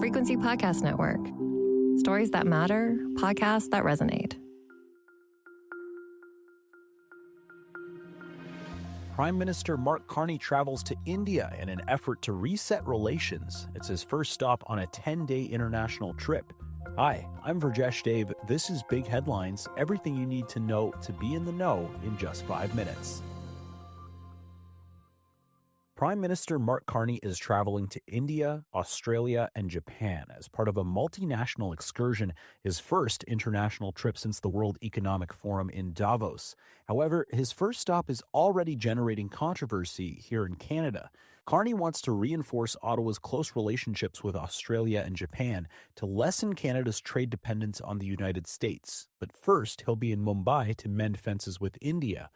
Frequency Podcast Network. Stories that matter, podcasts that resonate. Prime Minister Mark Carney travels to India in an effort to reset relations. It's his first stop on a 10-day international trip. Hi, I'm Virjesh Dave. This is Big Headlines, everything you need to know to be in the know in just 5 minutes. Prime Minister Mark Carney is traveling to India, Australia, and Japan as part of a multinational excursion, his first international trip since the World Economic Forum in Davos. However, his first stop is already generating controversy here in Canada. Carney wants to reinforce Ottawa's close relationships with Australia and Japan to lessen Canada's trade dependence on the United States. But first, he'll be in Mumbai to mend fences with India.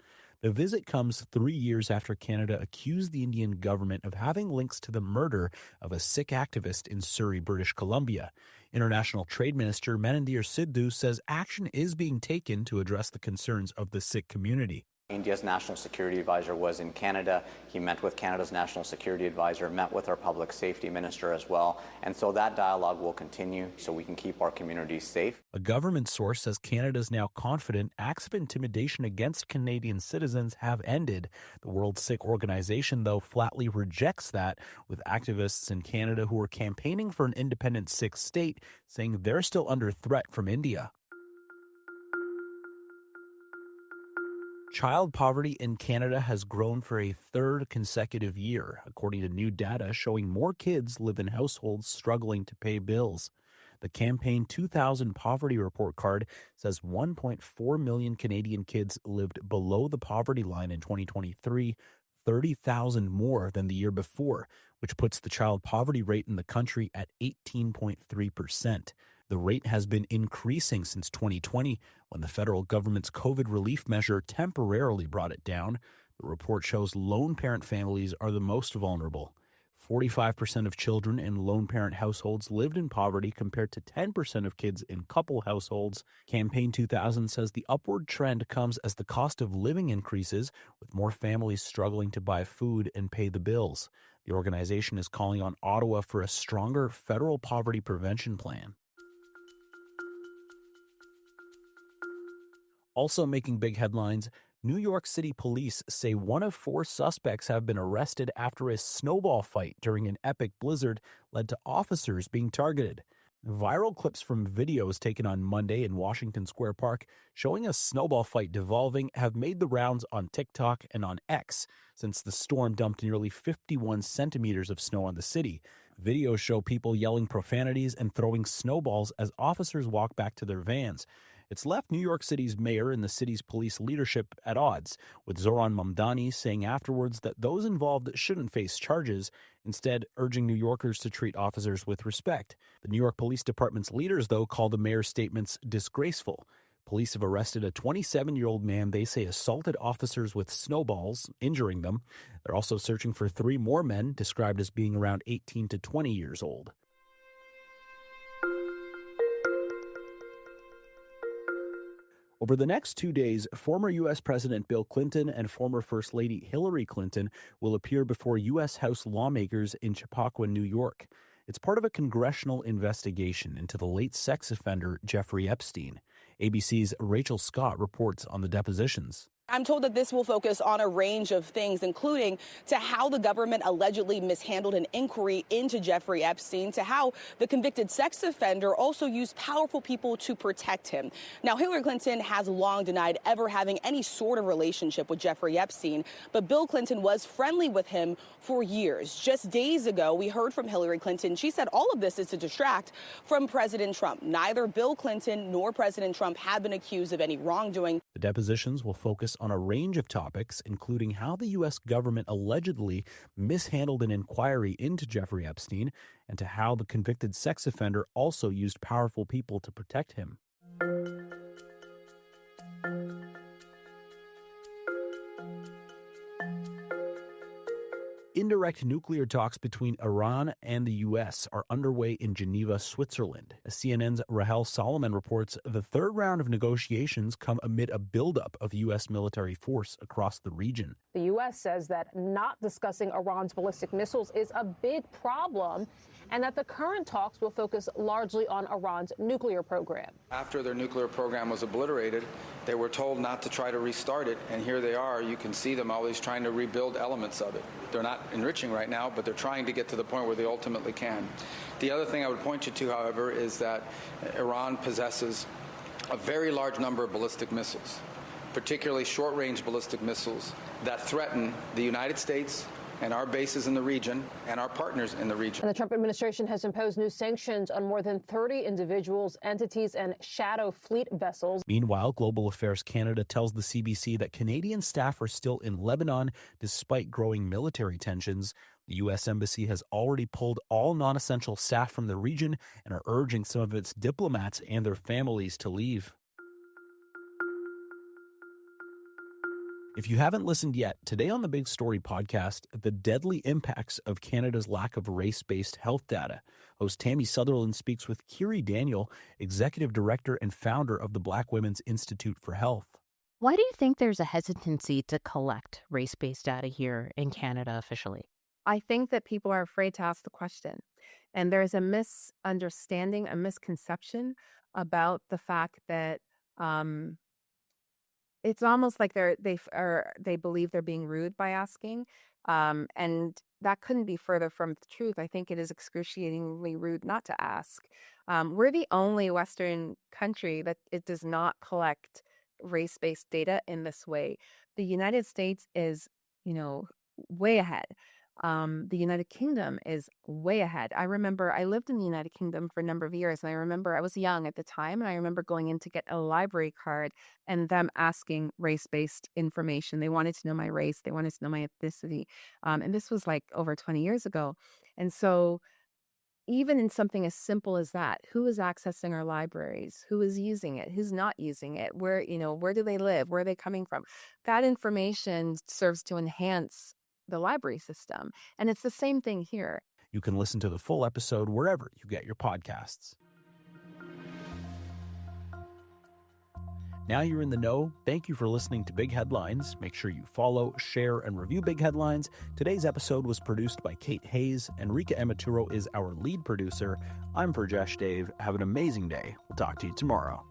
The visit comes 3 years after Canada accused the Indian government of having links to the murder of a Sikh activist in Surrey, British Columbia. International Trade Minister Manindir Sidhu says action is being taken to address the concerns of the Sikh community. India's National Security Advisor was in Canada. He met with Canada's National Security Advisor, met with our Public Safety Minister as well. And so that dialogue will continue so we can keep our communities safe. A government source says Canada is now confident acts of intimidation against Canadian citizens have ended. The World Sikh Organization, though, flatly rejects that, with activists in Canada who are campaigning for an independent Sikh state saying they're still under threat from India. Child poverty in Canada has grown for a third consecutive year, according to new data showing more kids live in households struggling to pay bills. The Campaign 2000 Poverty Report Card says 1.4 million Canadian kids lived below the poverty line in 2023, 30,000 more than the year before, which puts the child poverty rate in the country at 18.3%. The rate has been increasing since 2020, when the federal government's COVID relief measure temporarily brought it down. The report shows lone parent families are the most vulnerable. 45% of children in lone parent households lived in poverty compared to 10% of kids in couple households. Campaign 2000 says the upward trend comes as the cost of living increases, with more families struggling to buy food and pay the bills. The organization is calling on Ottawa for a stronger federal poverty prevention plan. Also making big headlines, New York City police say 1 of 4 suspects have been arrested after a snowball fight during an epic blizzard led to officers being targeted. Viral clips from videos taken on Monday in Washington Square Park showing a snowball fight devolving have made the rounds on TikTok and on X since the storm dumped nearly 51 centimeters of snow on the city. Videos show people yelling profanities and throwing snowballs as officers walk back to their vans. It's left New York City's mayor and the city's police leadership at odds, with Zoran Mamdani saying afterwards that those involved shouldn't face charges, instead urging New Yorkers to treat officers with respect. The New York Police Department's leaders, though, call the mayor's statements disgraceful. Police have arrested a 27-year-old man they say assaulted officers with snowballs, injuring them. They're also searching for 3 more men, described as being around 18 to 20 years old. Over the next 2 days, former U.S. President Bill Clinton and former First Lady Hillary Clinton will appear before U.S. House lawmakers in Chappaqua, New York. It's part of a congressional investigation into the late sex offender Jeffrey Epstein. ABC's Rachel Scott reports on the depositions. I'm told that this will focus on a range of things, including to how the government allegedly mishandled an inquiry into Jeffrey Epstein, to how the convicted sex offender also used powerful people to protect him. Now, Hillary Clinton has long denied ever having any sort of relationship with Jeffrey Epstein, but Bill Clinton was friendly with him for years. Just days ago, we heard from Hillary Clinton. She said all of this is to distract from President Trump. Neither Bill Clinton nor President Trump have been accused of any wrongdoing. The depositions will focus on a range of topics, including how the U.S. government allegedly mishandled an inquiry into Jeffrey Epstein and to how the convicted sex offender also used powerful people to protect him. Indirect nuclear talks between Iran and the U.S. are underway in Geneva, Switzerland. CNN's Rahel Solomon reports the third round of negotiations come amid a buildup of U.S. military force across the region. The U.S. says that not discussing Iran's ballistic missiles is a big problem and that the current talks will focus largely on Iran's nuclear program. After their nuclear program was obliterated, they were told not to try to restart it, and here they are. You can see them always trying to rebuild elements of it. They're not enriching right now, but they're trying to get to the point where they ultimately can. The other thing I would point you to, however, is that Iran possesses a very large number of ballistic missiles, particularly short-range ballistic missiles that threaten the United States and our bases in the region and our partners in the region. And the Trump administration has imposed new sanctions on more than 30 individuals, entities, and shadow fleet vessels. Meanwhile, Global Affairs Canada tells the CBC that Canadian staff are still in Lebanon despite growing military tensions. The U.S. Embassy has already pulled all non-essential staff from the region and are urging some of its diplomats and their families to leave. If you haven't listened yet, today on the Big Story podcast, the deadly impacts of Canada's lack of race-based health data. Host Tammy Sutherland speaks with Kiri Daniel, Executive Director and founder of the Black Women's Institute for Health. Why do you think there's a hesitancy to collect race-based data here in Canada officially? I think that people are afraid to ask the question. And there's a misunderstanding, a misconception about the fact that it's almost like they believe they're being rude by asking, and that couldn't be further from the truth. I think it is excruciatingly rude not to ask. We're the only Western country that it does not collect race-based data in this way. The United States is, way ahead. The United Kingdom is way ahead. I remember I lived in the United Kingdom for a number of years, and I remember I was young at the time, and I remember going in to get a library card and them asking race-based information. They wanted to know my race. They wanted to know my ethnicity. And this was like over 20 years ago. And so even in something as simple as that, who is accessing our libraries? Who is using it? Who's not using it? Where do they live? Where are they coming from? That information serves to enhance the library system. And it's the same thing here. You can listen to the full episode wherever you get your podcasts. Now you're in the know. Thank you for listening to Big Headlines. Make sure you follow, share, and review Big Headlines. Today's episode was produced by Kate Hayes. Enrica Amaturo is our lead producer. I'm Prajesh Dave. Have an amazing day. We'll talk to you tomorrow.